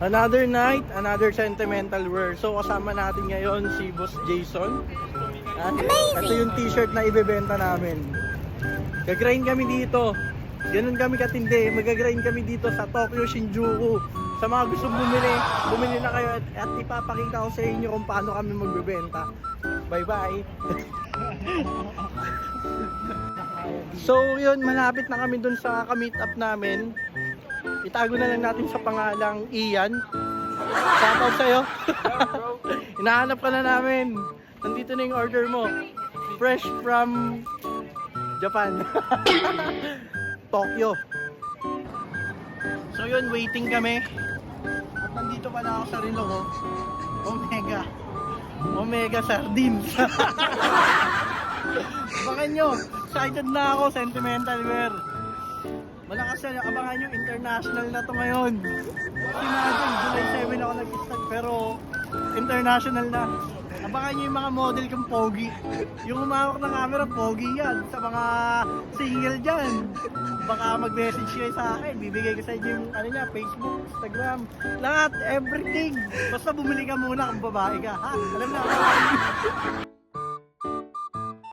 Another night, another sentimental wear. So kasama natin ngayon si Boss Jason. Ito yung t-shirt na ibebenta namin. Gagrind kami dito. Ganun kami katindi. Magagrind kami dito sa Tokyo Shinjuku. Sa mga gustong bumili na kayo at ipapakita ko sa inyo kung paano kami magbebenta. Bye-bye! So yun, malapit na kami dun sa ka-meet up namin. Itago na lang natin sa pangalang Ian. Shoutout sa'yo. Hinahanap ka na namin. Nandito na yung order mo. Fresh from Japan. Tokyo. So yun, waiting kami. At nandito pala ako sa relo ko. Omega Sardines. Abangan nyo. Excited na ako. Sentimental wear. Malakas na, abangan yung international na to ngayon. Imagine, July 7 ako nag-start pero international na. Abangan nyo yung mga model kong pogi. Yung humawak ng camera, pogi yan. Sa mga single dyan. Baka mag-message kayo sa akin. Bibigay ko sa inyo yung Facebook, Instagram. Lahat, everything. Basta bumili ka muna kung babae ka. Ha? Alam na.